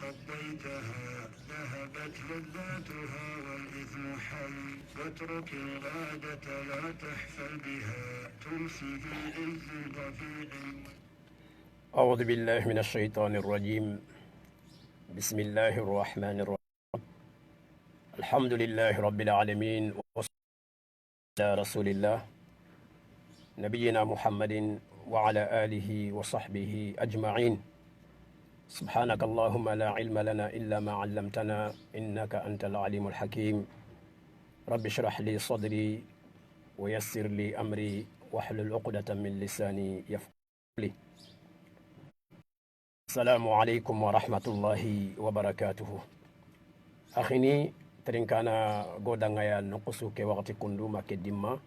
قضيتها ذهبت لذاتها والإثم حل واترك العادة لا تحفل بها تمسي في عز رفيع. أعوذ بالله من الشيطان الرجيم. بسم الله الرحمن الرحيم. الحمد لله رب العالمين وصلى على رسول الله نبينا محمد وعلى آله وصحبه أجمعين. سبحانك اللهم لا علم لنا إلا ما علمتنا إنك أنت العليم الحكيم. رب اشرح لي صدري ويسر لي أمري واحلل عقدة من لساني يفقهوا قولي. السلام عليكم ورحمة الله وبركاته. أخيني ترينكانا غودانا يا نقصو كي وقت كندو ما كدما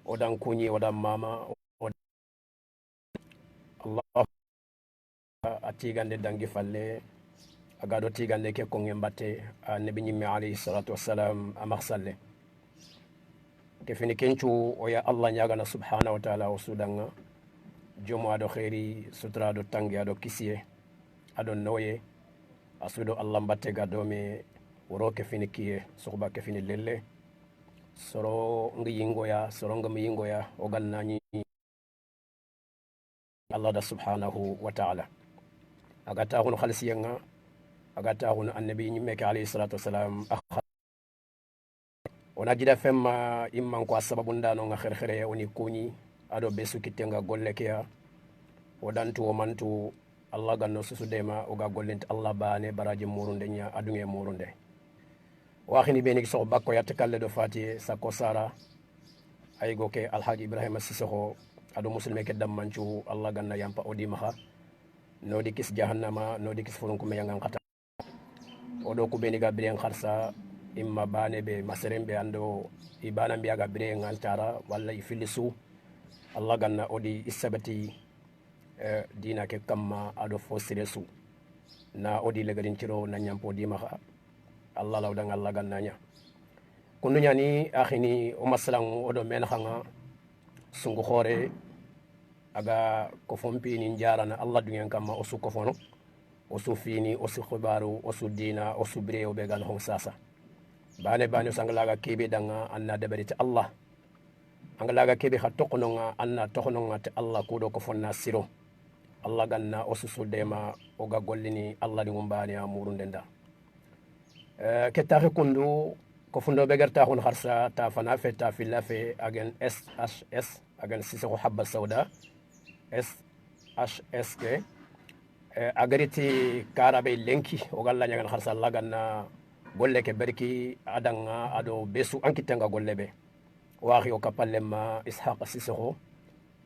ودان كوني ودان ماما الله atigande dangi falle agado tigande ke ko ngembate nabi nyimmi alayhi salatu wassalam amarsalle ke fini kencu o ya allah nyaga na subhanahu wa ta'ala o sudanga jomo ado khairi sutra do tangi ado kisiye ado noye asudo allah mbatte gado me woro ke fini kiye sokhba ke fini lelle soro ngi yingoya soro ngam yingoya o gannani allah da subhanahu wa ta'ala agata hono khalsiyenga agata hono annabi nyimme ka alayhi salatu wassalam ona jida femma imman ko sababu ndano nga khere oni kuni ado besu kitenga golle kiya wadantu o mantu allah ganno susu dema o ga gollent allah bane baraji murunde nya adunge murunde waxini beni so bakko yattakalle do fati sako sara ay goke alhaji ibrahima sisoko ado muslime ke dammancu allah ganna yampa odi maha no di kis jahannama no di kis fulun ko meyangan kata odo ko beni gabriel kharsa imma bane be masrembe ando ibana biya gabriel ngantara walla ifilisu allah ganna odi isabati dina ke kamma ado fosiresu na odi legadin ciro na nyampo di maha allah lawdan allah ganna nya kunu nyani akhini o masalan odo men khanga sungu khore aga ko fompini jarana allah dungen kamma o su ko fono o su fini o su khibaru o su dina o su bre o be gal hon sasa bane sanglaga kebe danga anna debari ta allah anglaga kebe ha tokono nga anna tokono nga ta allah ko do ko fonna siro allah ganna o su dema o ga gollini allah di ngumbani amuru ndenda ke taxe kundu ko fundo be garta hon harsa ta fana fe ta filafe agen shs agen sisoko habba sauda SHSK agariti karabe lenki o galla nyagan kharsa laganna golle ke berki adanga ado besu ankitenga gollebe waxi o kapallema ishaq sisoko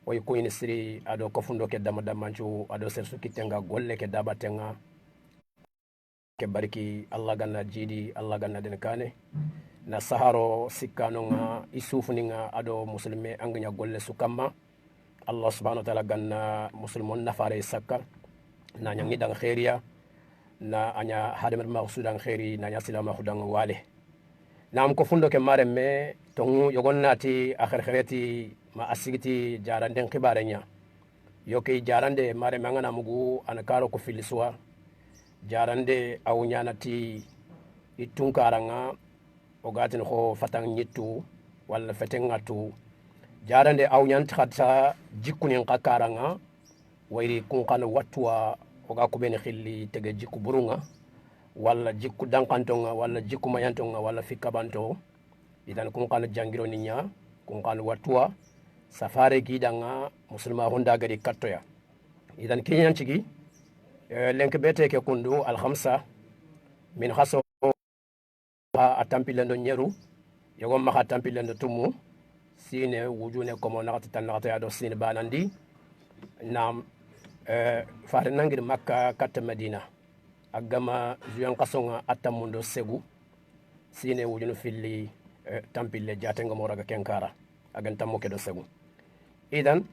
o yikoyni siri ado kofundo ke damancu ado sersu kitenga golle ke dabatenga ke barki allah ganna jidi allah ganna den kane na saharo sikkano nga isufuni nga ado muslime anganya golle sukamma allah subhanahu wa ta'ala ganna muslimon nafare sakka na nyangi dang khairiya na anya hadamer maqsudan khairi na nya silama khudang wale nam ko fundo ke maremme tongu yogonnati akhir khairati ma asigiti jaranden khibarenya yoke jarande mare mangana mugu an karo ko filiswa jarande awnyanati itunkaranga o gatin ko fatang nyitu wala fetengatu jarande awnyan khata jikunin qakaranga wayri kun kan watwa o ga ko ben khilli tege jikku burunga wala jikku dankantonga wala jikku mayantonga wala fikabanto idan kun kan jangiro ninya kun kan watwa safare gidanga muslima honda gari kattoya idan kinyan cigi lenk bete ke kundu al khamsa min khaso atampilendo nyeru yogom ma atampilendo tumu sine wujune komo nakati tan nakati ado sine banandi nam fare nangir makka katta medina agama zuyan kasonga atamundo segu sine wujunu filli tampille jatenga moraga kenkara agan tammo kedo segu idan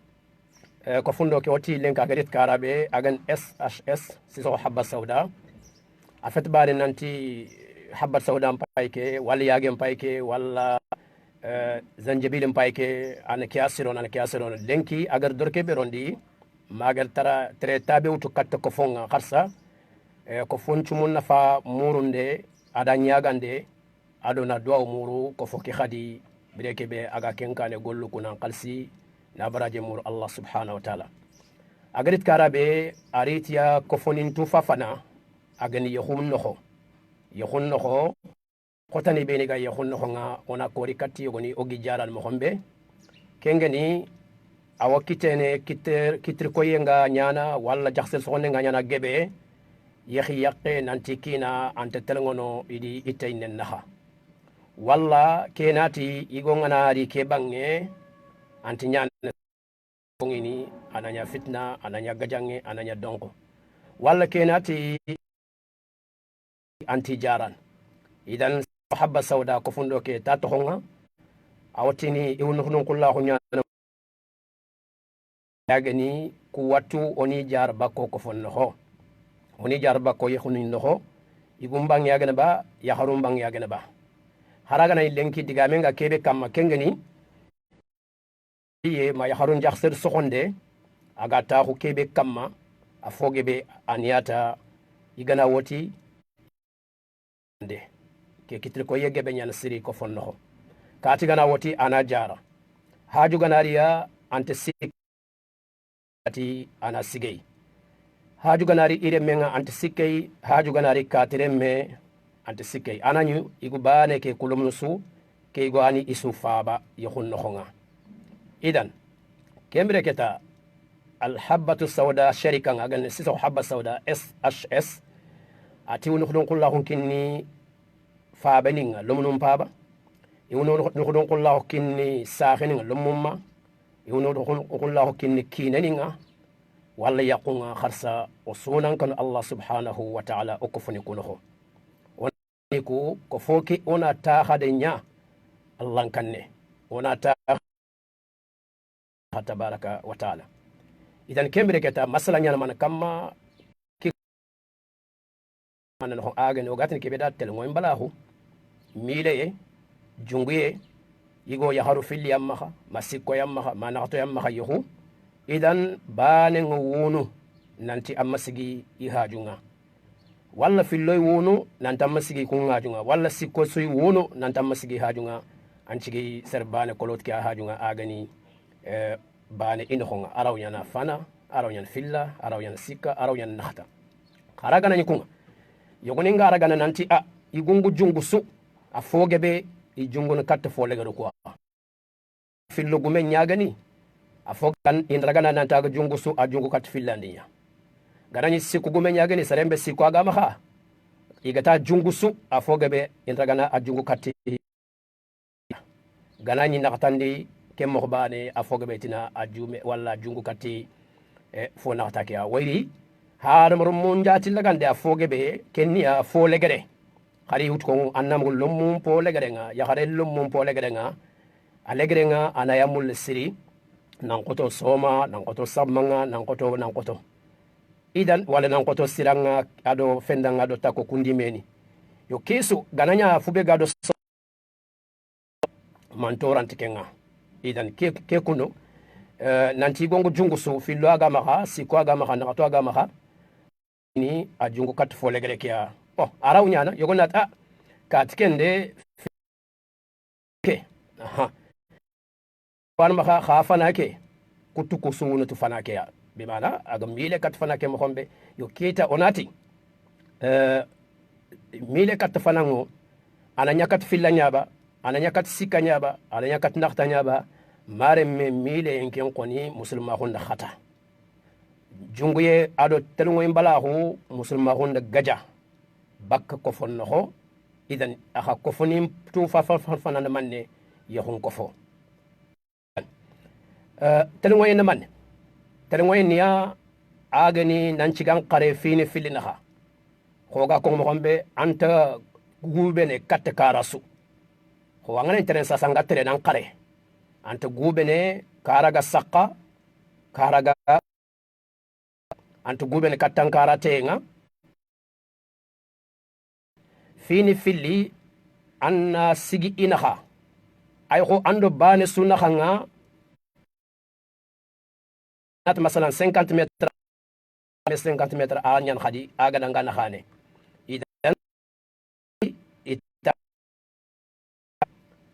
ko fundo ke wati lenka garit karabe agan SHS siso habba sauda afet bare nanti habba sauda mpayke wala yage mpayke wala zanjabil mpayke ana kiasiron lenki agar dorke berondi magal tara tere tabe utu katta ko fonga kharsa ko fonchu mun nafa murunde ada nyagande adona duwa muru ko foki khadi bireke be aga kenkane gollu kunan qalsi na baraje muru Allah subhanahu wa ta'ala agarit karabe aritia ko fonin tu fafana agani yahum noho kotani be ni ga yahun noho nga ona kori katti yogoni ogi jaral mo hombe kengeni awa kitene kitir koyenga nyana walla jaxsel sonne nga nyana gebe yahi yakke nanti kina ante telngono idi itaynen naha walla kenati igongana ke bange anti nyana ngini ananya fitna ananya gajange ananya donko walla kenati anti jaran idan habba sauda ko fundo ke tatohonga awtini iwnu kullahu nyana yagani ku watu oni jar bakko ko fonno oni jar bakko yehuni no igumbang yagana ba yaharumbang yagana ba haragana lenki digamenga kebe kamma kengeni ye ma yaharun jaxser soxonde aga taxu kebe kamma a fogebe aniyata igana woti de ke kitil ko yegebe nyana siri ko fonno kati gana woti ana jara haju ganariya ante ati ana sigei haju ganari ire menga ante sikei haju ganari katiremme ante sikei ananyu igubane ke kulumnusu ke igwani isu faba yahunno honga idan kembre keta alhabatu sauda sharikan agan siso habba sauda SHS ati wonu kullahu kinni faba ninga lumunum faba iwonu kullahu kinni sahininga lumumma iwno kullahu kinni kinaninga walla yaqunga kharsa usunan kan Allah subhanahu wa ta'ala ukufuni kunoho woniku ko foki ona ta hadenya Allah kanne ona ta tabaraka wa ta'ala idan kembre keta masala nyana man kamma ki manan ho agen o gatin kebe datel ngoy balahu mileye junguye yigo yaharu filli yammaha masikko yammaha manaqto yammaha yuhu idan bane wunu nanti ammasigi ihajunga walla filloy wunu nanta ammasigi kungajunga walla sikko suy wunu nanta ammasigi hajunga ancigi serbane kolotki hajunga agani bane inhonga araw yana fana araw yan filla araw yan sikka araw yan nakhta karagana nyikunga yogoni ngaragana nanti a igungu jungu su afogebe ijungun katte folegaro ko fillo gume nyagani afogan indragana nantaga jungu su ajungu kat fillandiya garani siku gume nyagani sarembe siku agama ha igata jungu su afogebe indragana ajungu katti ganani nakatandi kemmo khbane afogebe tina ajume walla jungu katti fo nakatakiya wayri haram rumunjati lagande afogebe kenniya fo legere khari hutko annamul lummum po legerenga ya khare lummum po legerenga alegrenga anayamul siri nankoto soma nankoto sammanga nankoto idan wala nankoto siranga ado fendanga ado tako kundimeni yo kesu gananya fube gado mantorant kenga idan ke kuno nanti gongo jungu su fillo aga maha siko aga maha nakato aga maha ni ajungu kat fo legere kia araw nyana yogona ta katkende ke wan maka khafana ke kutuku sunu tu fana ke ya bi mana aga mile kat fana ke mo hombe yo kita onati mile kat fana ngo ananya kat filanya ba ananya kat sikanya ba ananya kat naktanya ba mare me mile enken koni musulma honda khata junguye ado telngo imbalahu musulma honda gaja bakka ko fonno idan aha ko fonim tu fa fana manne yahun ko fo telngo yen man telngo yen ya agani nancigan qare fini filinaha hoga ko mo gombe anta gubene katte karasu ho wangane interesa sanga tere nan qare anta gubene karaga sakka karaga anta gubene kattan karatenga fini filli anna sigi inaha ay ko ando bane sunaha nga nat masalan 50 metre 50 metre a nyan khadi aga danga khane idan ita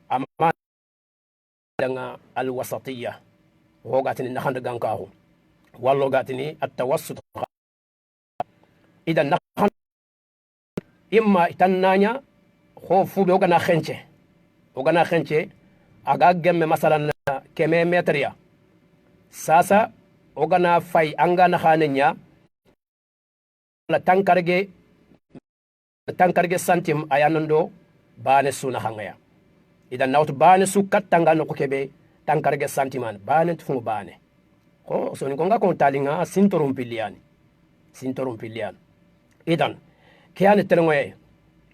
amma danga al wasatiyya ho gatini nakhand gankahu wallo gatini at tawassut idan nakhand imma itannanya ho fube ogana khenche aga gemme masalan keme metriya sasa ogana fay angana khanenya la tankarge santim ayanando bane suna hangaya idan nawtu bane su kattanga no kebe tankarge santiman bane tufu bane ko so ni gonga kon talinga sintorum pilian idan kiyani telengoye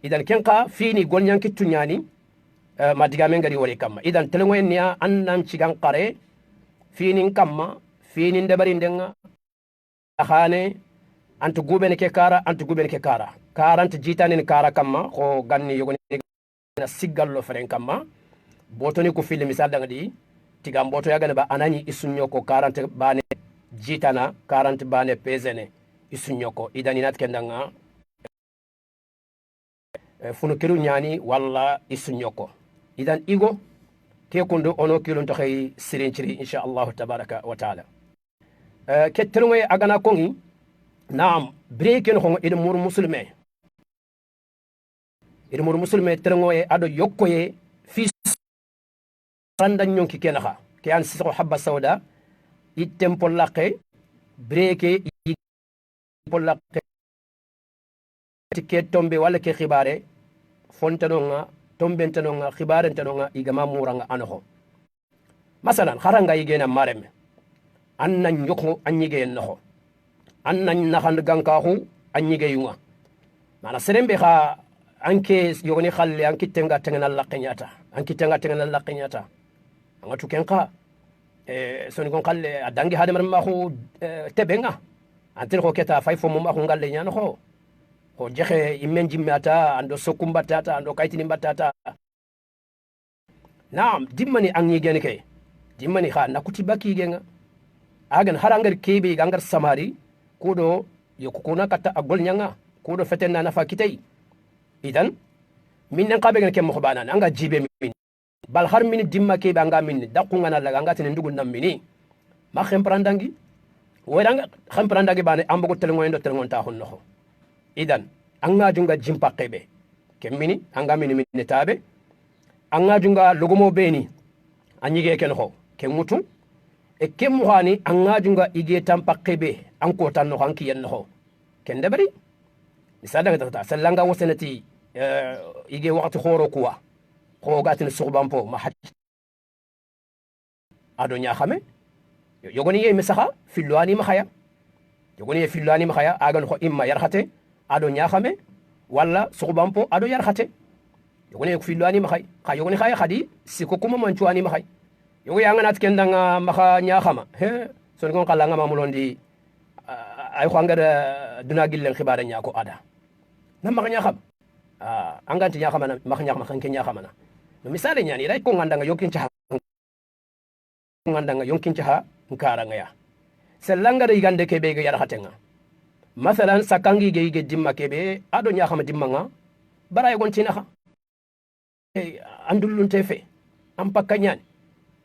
idan kenka fini golnyan kitunyani madiga men gari wori kamma idan telengoye niya annan cigan qare finin kamma finin debari ndenga khane antu gubene ke kara antu jitanin kara kamma ko ganni yogoni na siggallo feren kamma botoni ko fili misal daga di tigam boto yagane ba anani isunyo ko 40 bane jitana 40 bane pezene isunyo ko idan inat kendanga funu kiru nyani walla isunyo ko idan igo ke kundu ono kilun to khay sirinciri insha Allah tabaraka wa taala ke terwe agana kongi naam breken ho id mur muslime terngoye ado yokkoye fi randan nyonki kenaha ke an siso habba sauda itempo laqe breke pollaqe tike tombe wala ke khibare fontanonga tombentanonga khibarentanonga igama muranga anoho masalan kharanga yigena mareme annan yoko anyige noho annan nakhand gankahu anyige yunga mana serembe kha anke yogoni khalle anki tenga tengana laqenyata angatu kenka soni gon khalle adangi hade marma khu tebenga antel ko keta fay fo mum akhu ngalle nyano ko jehe immen jimmata ando sokumbatata ando kaytini batata naam dimmani angi gene kay dimmani kha nakuti baki genga agan harangar kebe gangar samari kudo yokukuna kata agol nyanga kudo fetenna nafa kitay idan min nan qabe ken mo bana anga jibe min bal har min dimma kebe anga min dakunga na laga anga tin ndugun nam mini ma khemprandangi wedanga khemprandangi bane ambo telengoyendo telengonta honno idan anga junga jimpa kebe kemmini anga min tabe anga junga logomo beni anyige ken ho kemutu e kemu hani anga junga ige tampa kebe anko tanno hanki yenno ken debari misada ngata salanga wasenati ige wakati khoro kuwa ko gatin sugbampo ma hat ado nya xame yogoni ye mesaha filwani ma khaya agan ko imma yarxate ado nya xame wala sugbampo ado yarxate yogoni ko filwani ma khay yogoni khaya khadi siko kuma manchuani ma khay yogo yanga nat kendanga maka nya xama he son gon kala nga mamulondi ay khangara duna gillen khibara nya ko ada na maka nya xam anganti nya xama maka nya xama kan nya xama na no misale nya ni ray ko ngandanga yonkin cha nkara nga ya selanga de gande kebe ga yar hatenga masalan sakangi ge dimma kebe ado nya xama dimma nga bara gon tina xa andulun tefe am pakanyani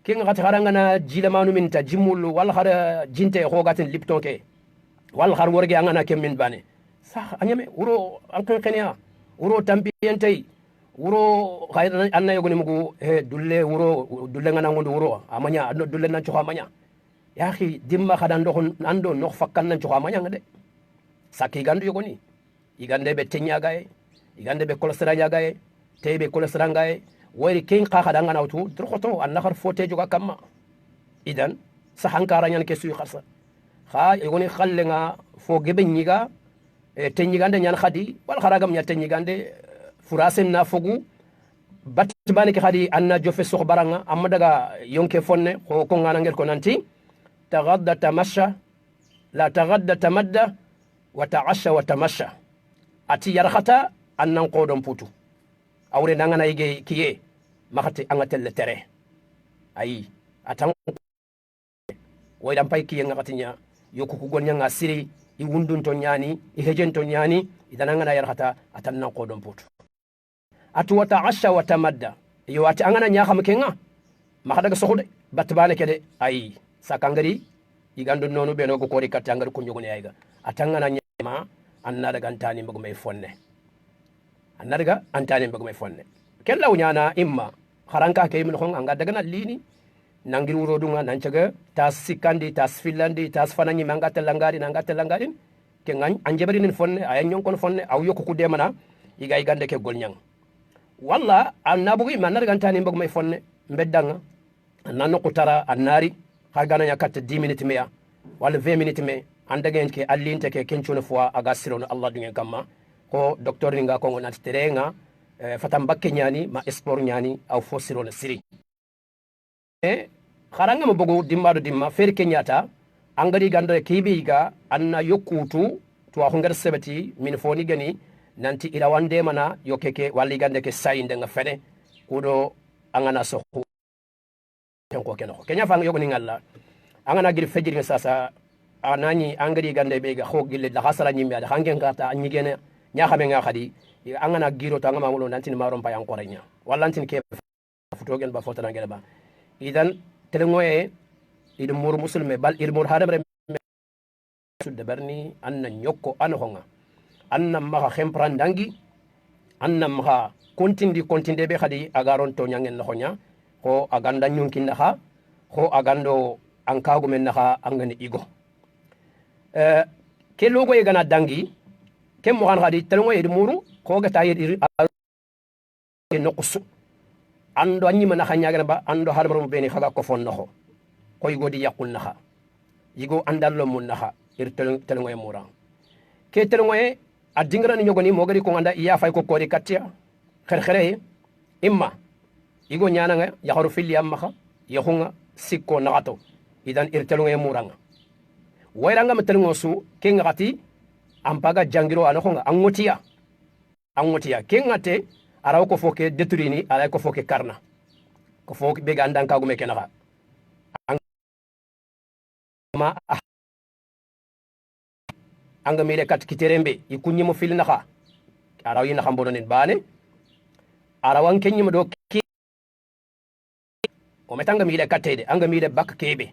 kinga gati haranga na jila manu minta jimulu wal hara jinte ho gatin lipton ke wal har worge angana kemin bane sa anyame wuro ankan kenya wuro tampiyentay wuro khayna anna yogoni mugo dulle wuro dulle ngana ngondo wuro amanya dulle nan choxa amanya ya khi dimma khadan dohon ando no fakkan nan choxa amanya ngade sakki gandu yogoni igande be tenya gaye igande be kolestra gaye tebe kolestra gaye wayri ken ka khada ngana wutu droxoto an nakhar fote joga kamma idan sahankara nyan ke suy kharsa kha yogoni khallenga fo gebe nyiga tenyigande nyan khadi wal kharagam nya tenyigande furasen na fogu batbane ke khadi anna jofe sokh baranga amma daga yonke fonne ko ngana ngel ko nanti taghadda tamasha la taghadda tamadda wa ta'asha wa tamasha ati yarkhata annan qodon putu awre nangana yige kiye makati anga telle tere ay atan waydan pay ki nga katinya yoku ku gonya nga siri i wundun to nyani i hejen to nyani idan ngana yar khata atan nan kodon putu atu wata asha wata madda yo ati angana nya xam kenga ma daga soxude batbane kede ay sakangari igando nonu be no ko kori katangari ko nyogone ayga atangana nyama anna daga antani mbago may fonne anna daga antani mbago may fonne kella wunyana imma haranka ke min hon anga daga na lini nangir wuro dunga nancaga tas sikandi tas filandi tas fanani manga telangari nanga telangari ke ngany anjebari nin fonne ay nyonkon fonne aw yoko ku demana iga igande ke golnyang walla annabugo imma anna daga antani mbago may fonne mbeddanga nanno ko tara annari har gana nya katta 10 minutes meya wala 20 minutes me andagen ke allinte ke kenchuno fois aga sirono Allah dungen kamma ko docteur nga ko ngona terenga fatam bakke nyani ma sport nyani aw fo sirono siri kharanga mo bogo dimmado dimma fer kenyata angari gando kibi ga anna yokutu to ko ngar sebati min foni gani nanti ila wande mana yokeke walli gande ke sayinde nga fene kudo angana so ko keno kenya fanga yogoni ngalla angana gir fejiri sasa anani angari gande be ga khogille la hasara nyimbe da hangen gata nyigene nya xame nga khadi angana giro to ngama mulo nantin marom pay encore nya walla nantin ke futogen ba fotana ngela ba idan telengoye ido mur musulme bal ir mur hadabre sudde berni anna nyokko an honga anna ma khempran dangi anna ma kontinde be khadi agaron to nyangen no honya ko aganda nyunkin naha ko agando ankago men naha angani igo ke logo yegana dangi ke mo han hadi telmo yedi muru ko ga tayir noqsu ando anyi mana khanya gana ba ando harbaru beni khaga ko fon naho ko yigo di yakul naha yigo andallo mun naha ir telmo e mura ke telmo e adingra ni nyogoni mo gari ko anda iya fay ko kori katia khere imma igo nyana nga yakharu fili amma yakhunga sikko nagato idan irtelu nge muranga wayranga metelngo su kengati ampaga jangiro anokhonga angotia kengate araw ko foke detruini ala ko foke karna ko foke be gandan kagu me kenaha ma anga mile kat kiterembe ikunyi mo fili naha araw yina khambononin bane arawan kenyi mo do o metanga mile katede anga mile bak kebe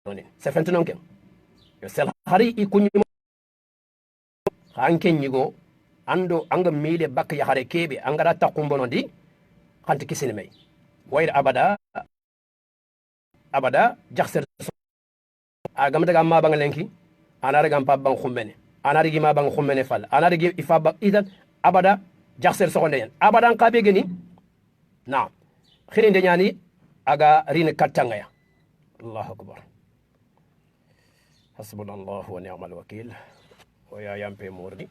nonin se fentunon ken yo sel hari ikunyi hanken yigo ando anga mile bak ya hare kebe anga rata kumbono di kanti kisini may wayr abada jaxser agam daga ma bang lenki anara gam pa bang khumbene anara gi ma bang khumbene fal anara gi ifa bak idan abada jaxser so ndeyan abada qabe geni na khiri ndenyani aga rina katanga ya Allahu akbar hasbunallahu wa ni'mal wakil wa ya yampe mordi